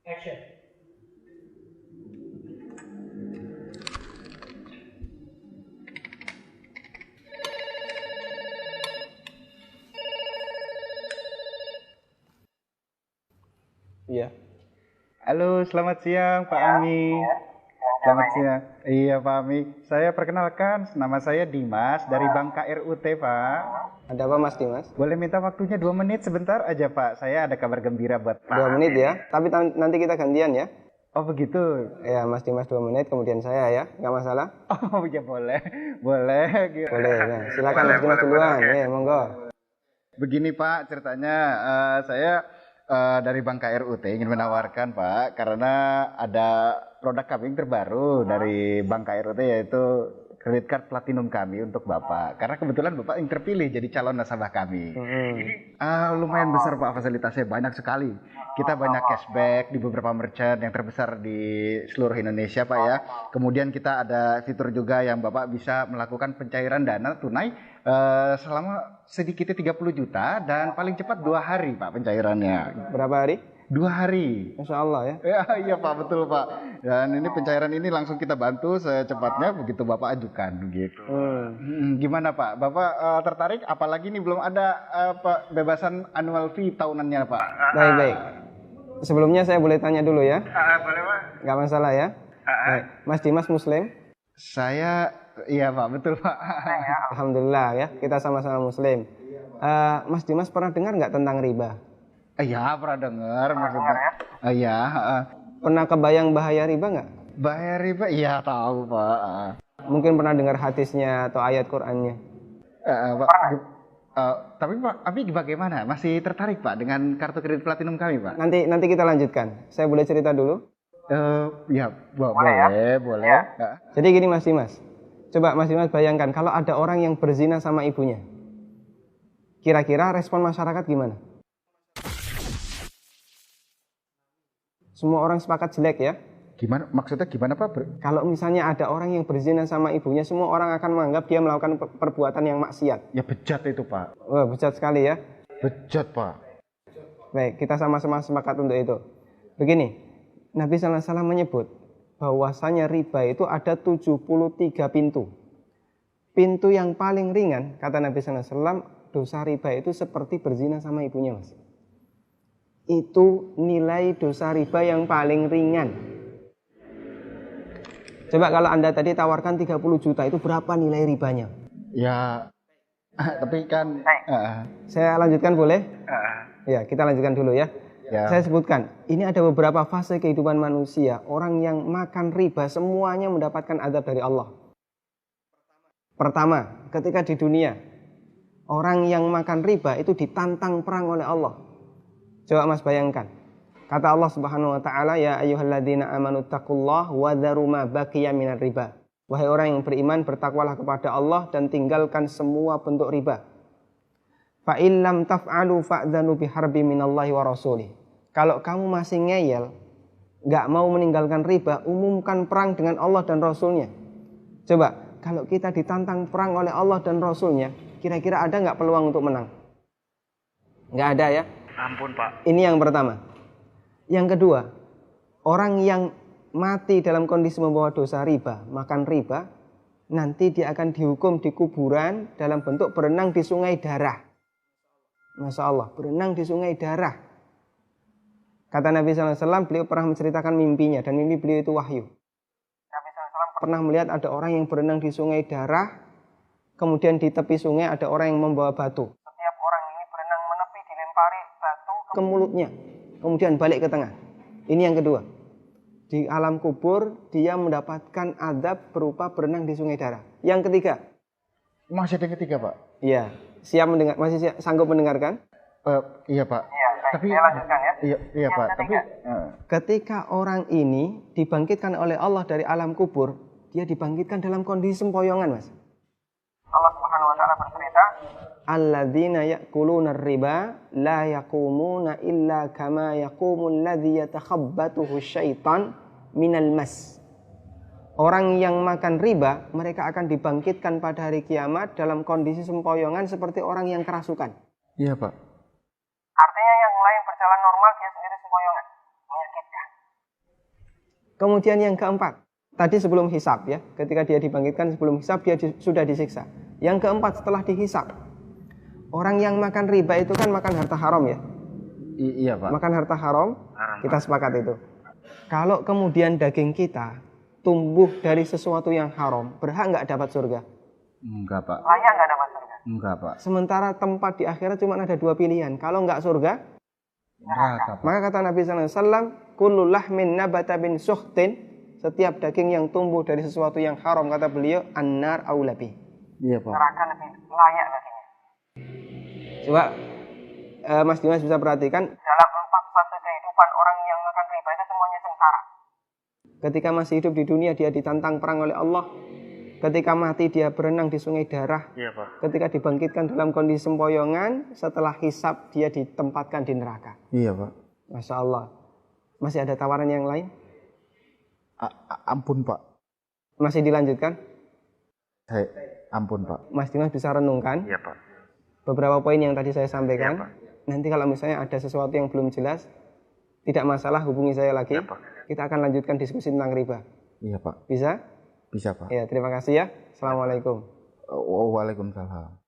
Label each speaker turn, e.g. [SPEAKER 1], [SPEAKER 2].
[SPEAKER 1] Action.
[SPEAKER 2] Iya.
[SPEAKER 3] Halo, selamat siang Pak Ami. Selamat siang. Iya Pak Ami. Saya perkenalkan, nama saya Dimas dari Bank KRUT Pak.
[SPEAKER 2] Ada apa Mas Dimas?
[SPEAKER 3] Boleh minta waktunya 2 menit sebentar aja Pak. Saya ada kabar gembira buat Pak.
[SPEAKER 2] 2 menit ya. Tapi nanti kita gantian ya.
[SPEAKER 3] Oh begitu.
[SPEAKER 2] Ya Mas Dimas 2 menit, kemudian saya ya. Nggak masalah?
[SPEAKER 3] Oh ya boleh. Boleh.
[SPEAKER 2] Boleh. Nah, silakan Mas Dimas duluan. Ya, monggo.
[SPEAKER 3] Begini Pak, ceritanya saya dari Bank KRUT ingin menawarkan Pak, karena ada produk kami yang terbaru dari Bank KRUT, yaitu credit card platinum kami untuk Bapak. Karena kebetulan Bapak yang terpilih jadi calon nasabah kami. Lumayan besar Pak, fasilitasnya banyak sekali. Kita banyak cashback di beberapa merchant yang terbesar di seluruh Indonesia Pak ya. Kemudian kita ada fitur juga yang Bapak bisa melakukan pencairan dana tunai selama sedikitnya 30 juta dan paling cepat 2 hari Pak pencairannya.
[SPEAKER 2] Berapa hari?
[SPEAKER 3] 2 hari.
[SPEAKER 2] Masya Allah ya.
[SPEAKER 3] Ya, iya Pak, betul Pak. Dan ini pencairan ini langsung kita bantu secepatnya begitu Bapak ajukan gitu. Gimana Pak? Bapak tertarik? Apalagi nih belum ada bebasan annual fee tahunannya Pak.
[SPEAKER 2] Baik. Sebelumnya saya boleh tanya dulu ya?
[SPEAKER 3] Boleh Pak.
[SPEAKER 2] Nggak masalah ya? Baik. Mas Dimas Muslim?
[SPEAKER 3] Saya, iya Pak, betul Pak.
[SPEAKER 2] Alhamdulillah ya, kita sama-sama Muslim. Mas Dimas pernah dengar nggak tentang riba?
[SPEAKER 3] Iya, pernah dengar maksudnya. Iya.
[SPEAKER 2] Pernah kebayang bahaya riba nggak?
[SPEAKER 3] Bahaya riba? Iya tahu Pak.
[SPEAKER 2] Mungkin pernah dengar hadisnya atau ayat Qur'annya.
[SPEAKER 3] Pak, tapi Pak, bagaimana? Masih tertarik Pak dengan kartu kredit platinum kami Pak?
[SPEAKER 2] Nanti kita lanjutkan. Saya boleh cerita dulu?
[SPEAKER 3] Ya, boleh. Ya.
[SPEAKER 2] Jadi gini Mas Dimas. Coba Mas Dimas bayangkan kalau ada orang yang berzina sama ibunya. Kira-kira respon masyarakat gimana? Semua orang sepakat jelek ya.
[SPEAKER 3] Gimana? Maksudnya gimana Pak?
[SPEAKER 2] Kalau misalnya ada orang yang berzina sama ibunya, semua orang akan menganggap dia melakukan perbuatan yang maksiat.
[SPEAKER 3] Ya bejat itu Pak.
[SPEAKER 2] Wah, bejat sekali ya.
[SPEAKER 3] Bejat Pak.
[SPEAKER 2] Baik, kita sama-sama sepakat untuk itu. Begini, Nabi SAW menyebut bahwasanya riba itu ada 73 pintu. Pintu yang paling ringan, kata Nabi SAW, dosa riba itu seperti berzina sama ibunya Mas. Itu nilai dosa riba yang paling ringan. Coba kalau Anda tadi tawarkan 30 juta, itu berapa nilai ribanya?
[SPEAKER 3] Ya, tapi kan...
[SPEAKER 2] Saya lanjutkan boleh? Ya, kita lanjutkan dulu ya. Saya sebutkan, ini ada beberapa fase kehidupan manusia. Orang yang makan riba semuanya mendapatkan azab dari Allah. Pertama, ketika di dunia, orang yang makan riba itu ditantang perang oleh Allah. Coba Mas bayangkan. Kata Allah Subhanahu wa taala, ya ayyuhalladzina amanu taqullaha wa dharu ma baqiya minar riba. Wahai orang yang beriman, bertakwalah kepada Allah dan tinggalkan semua bentuk riba. Fa in lam taf'alu fa'dzanu biharbi minallahi wa rasulih. Kalau kamu masih ngeyel, enggak mau meninggalkan riba, umumkan perang dengan Allah dan Rasulnya. Coba, kalau kita ditantang perang oleh Allah dan Rasulnya, kira-kira ada enggak peluang untuk menang? Enggak ada ya?
[SPEAKER 3] Ampun Pak.
[SPEAKER 2] Ini yang pertama. Yang kedua, orang yang mati dalam kondisi membawa dosa riba, makan riba, nanti dia akan dihukum di kuburan dalam bentuk berenang di sungai darah. Masya Allah, berenang di sungai darah. Kata Nabi SAW, beliau pernah menceritakan mimpinya, dan mimpi beliau itu wahyu. Nabi SAW pernah melihat ada orang yang berenang di sungai darah, kemudian di tepi sungai ada orang yang membawa batu. Setiap orang ini berenang menepi dilempari batu ke mulutnya, kemudian balik ke tengah. Ini yang kedua. Di alam kubur, dia mendapatkan azab berupa berenang di sungai darah. Yang ketiga.
[SPEAKER 3] Masih ada yang ketiga Pak?
[SPEAKER 2] Iya. Siap mendengar? Masih sanggup mendengarkan?
[SPEAKER 3] Iya Pak.
[SPEAKER 2] Iya,
[SPEAKER 3] tapi
[SPEAKER 2] saya lanjutkan ya.
[SPEAKER 3] Iya Pak. Tapi
[SPEAKER 2] ketika orang ini dibangkitkan oleh Allah dari alam kubur, dia dibangkitkan dalam kondisi sempoyongan, Mas. Allah Subhanahu wa taala bercerita, alladzina ya'kuluna riba la yaqumuna illa kama yaqumul ladzi yatakhabbathu syaitan minal mas. Orang yang makan riba, mereka akan dibangkitkan pada hari kiamat dalam kondisi sempoyongan seperti orang yang kerasukan.
[SPEAKER 3] Iya, Pak.
[SPEAKER 2] Artinya yang lain berjalan normal, dia sendiri sempoyongan. Menyakitkan. Kemudian yang keempat, tadi sebelum hisab ya, ketika dia dibangkitkan sebelum hisab, dia sudah disiksa. Yang keempat setelah dihisab, orang yang makan riba itu kan makan harta haram ya.
[SPEAKER 3] Iya, Pak.
[SPEAKER 2] Makan harta haram, kita sepakat itu. Kalau kemudian daging kita tumbuh dari sesuatu yang haram, berhak nggak dapat surga?
[SPEAKER 3] Enggak, Pak.
[SPEAKER 2] Layak nggak dapat surga?
[SPEAKER 3] Enggak, Pak.
[SPEAKER 2] Sementara tempat di akhirat cuma ada dua pilihan. Kalau nggak surga,
[SPEAKER 3] Neraka, Pak.
[SPEAKER 2] maka kata Nabi SAW, kullu lahmin nabata bin suhtin, setiap daging yang tumbuh dari sesuatu yang haram, kata beliau, annar aulabi.
[SPEAKER 3] Iya, Pak.
[SPEAKER 2] Neraka lebih layak baginya. Coba Mas Dimas bisa perhatikan, dalam 4 fase kehidupan orang yang makan riba itu semuanya sengsara. Ketika masih hidup di dunia dia ditantang perang oleh Allah. Ketika mati dia berenang di sungai darah.
[SPEAKER 3] Iya, Pak.
[SPEAKER 2] Ketika dibangkitkan dalam kondisi sempoyongan, setelah hisab dia ditempatkan di neraka.
[SPEAKER 3] Iya, Pak.
[SPEAKER 2] Masya Allah. Masih ada tawaran yang lain?
[SPEAKER 3] Ampun, Pak.
[SPEAKER 2] Masih dilanjutkan?
[SPEAKER 3] Ampun, Pak.
[SPEAKER 2] Mas Dimas bisa renungkan
[SPEAKER 3] Iya, Pak.
[SPEAKER 2] beberapa poin yang tadi saya sampaikan.
[SPEAKER 3] Iya, Pak.
[SPEAKER 2] Nanti kalau misalnya ada sesuatu yang belum jelas, tidak masalah, hubungi saya lagi.
[SPEAKER 3] Iya, Pak.
[SPEAKER 2] Kita akan lanjutkan diskusi tentang riba.
[SPEAKER 3] Iya, Pak.
[SPEAKER 2] Bisa?
[SPEAKER 3] Bisa, Pak.
[SPEAKER 2] Ya, terima kasih ya. Assalamualaikum.
[SPEAKER 3] Waalaikumsalam.